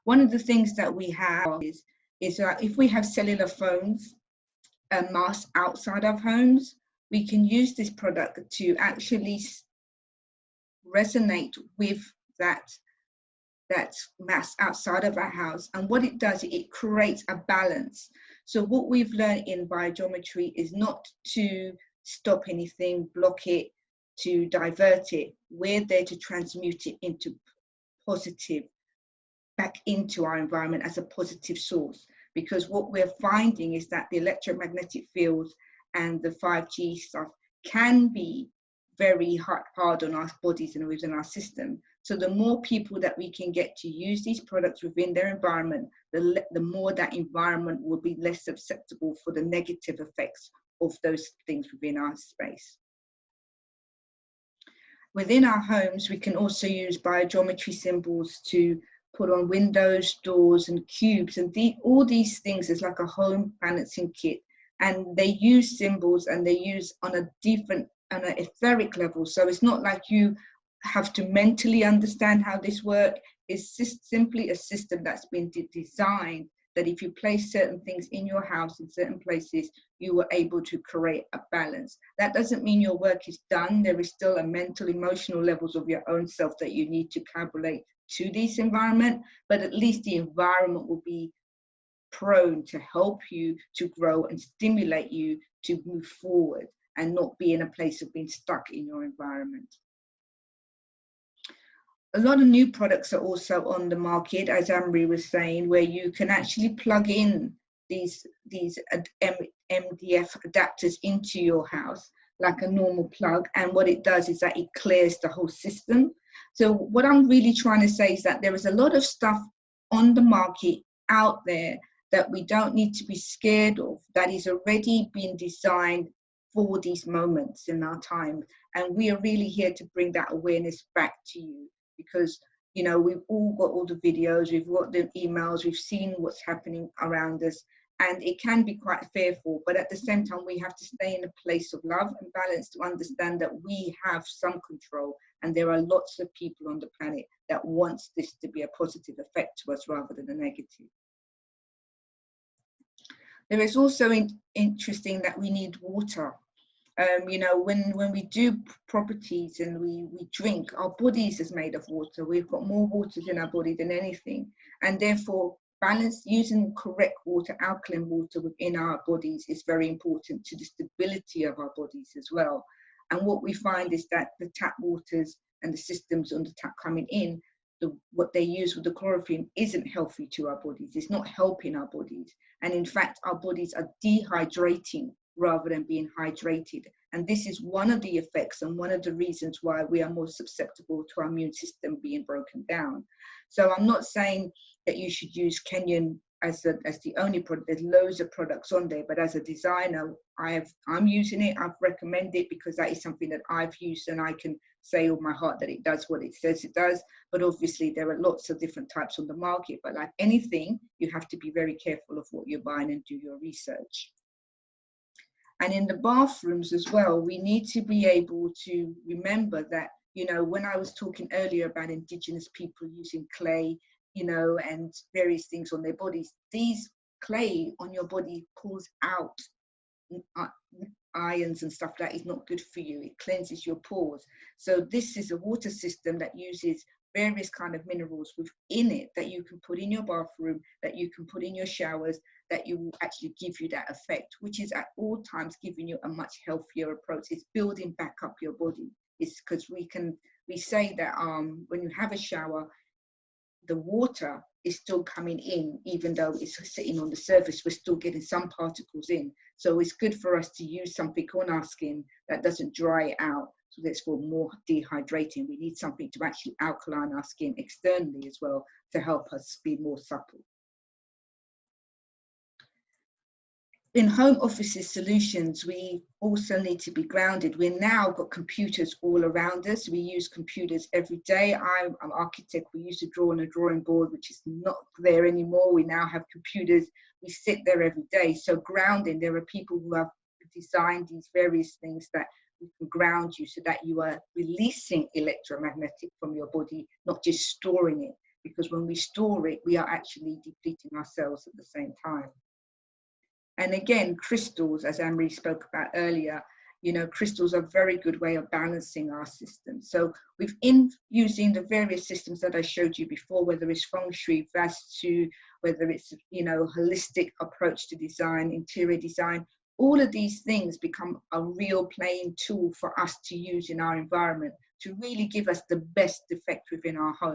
One of the things that we have is that if we have cellular phones masts outside of homes, we can use this product to actually resonate with that mast outside of our house. And what it does, it creates a balance. So what we've learned in biogeometry is not to stop anything, block it, to divert it. We're there to transmute it into positive, back into our environment as a positive source. Because what we're finding is that the electromagnetic fields and the 5G stuff can be very hard on our bodies and within our system. So the more people that we can get to use these products within their environment, the more that environment will be less susceptible for the negative effects of those things within our space. Within our homes, we can also use biogeometry symbols to put on windows, doors, and cubes. And all these things is like a home balancing kit. And they use symbols, and they use on an etheric level. So it's not like you have to mentally understand how this works. It's just simply a system that's been designed that if you place certain things in your house in certain places, you were able to create a balance. That doesn't mean your work is done. There is still a mental, emotional levels of your own self that you need to calculate to this environment, but at least the environment will be prone to help you to grow and stimulate you to move forward and not be in a place of being stuck in your environment. A lot of new products are also on the market, as Amri was saying, where you can actually plug in these MDF adapters into your house like a normal plug. And what it does is that it clears the whole system. So what I'm really trying to say is that there is a lot of stuff on the market out there that we don't need to be scared of, that is already been designed for these moments in our time. And we are really here to bring that awareness back to you, because you know, we've all got all the videos, we've got the emails, we've seen what's happening around us, and it can be quite fearful. But at the same time, we have to stay in a place of love and balance to understand that we have some control, and there are lots of people on the planet that wants this to be a positive effect to us rather than a negative. There is also interesting that we need water. You know, when we do properties and we drink, our bodies is made of water. We've got more water in our body than anything, and therefore using correct water, alkaline water within our bodies is very important to the stability of our bodies as well. And what we find is that the tap waters and the systems on the tap coming in, what they use with the chlorophene isn't healthy to our bodies. It's not helping our bodies, and in fact our bodies are dehydrating rather than being hydrated. And this is one of the effects and one of the reasons why we are more susceptible to our immune system being broken down. So I'm not saying that you should use Kenyan as the only product. There's loads of products on there, but as a designer, I'm using it. I've recommended it because that is something that I've used, and I can say with my heart that it does what it says it does. But obviously there are lots of different types on the market, but like anything, you have to be very careful of what you're buying and do your research. And in the bathrooms as well, we need to be able to remember that, you know, when I was talking earlier about indigenous people using clay, you know, and various things on their bodies, these clay on your body pulls out ions and stuff that is not good for you. It cleanses your pores. So this is a water system that uses various kind of minerals within it that you can put in your bathroom, that you can put in your showers, that you will actually give you that effect, which is at all times giving you a much healthier approach. It's building back up your body. It's because we say that when you have a shower, the water is still coming in, even though it's sitting on the surface, we're still getting some particles in. So it's good for us to use something on our skin that doesn't dry it out. So that's for more dehydrating. We need something to actually alkaline our skin externally as well to help us be more supple. In home offices solutions, we also need to be grounded. We've now got computers all around us. We use computers every day. I'm an architect. We used to draw on a drawing board, which is not there anymore. We now have computers. We sit there every day. So grounding, there are people who have designed these various things that can ground you so that you are releasing electromagnetic from your body, not just storing it. because when we store it, we are actually depleting ourselves at the same time. And again, crystals, as Anne-Marie spoke about earlier, crystals are a very good way of balancing our system. So using the various systems that I showed you before, whether it's feng shui, vastu, whether it's, holistic approach to design, interior design, all of these things become a real playing tool for us to use in our environment to really give us the best effect within our home.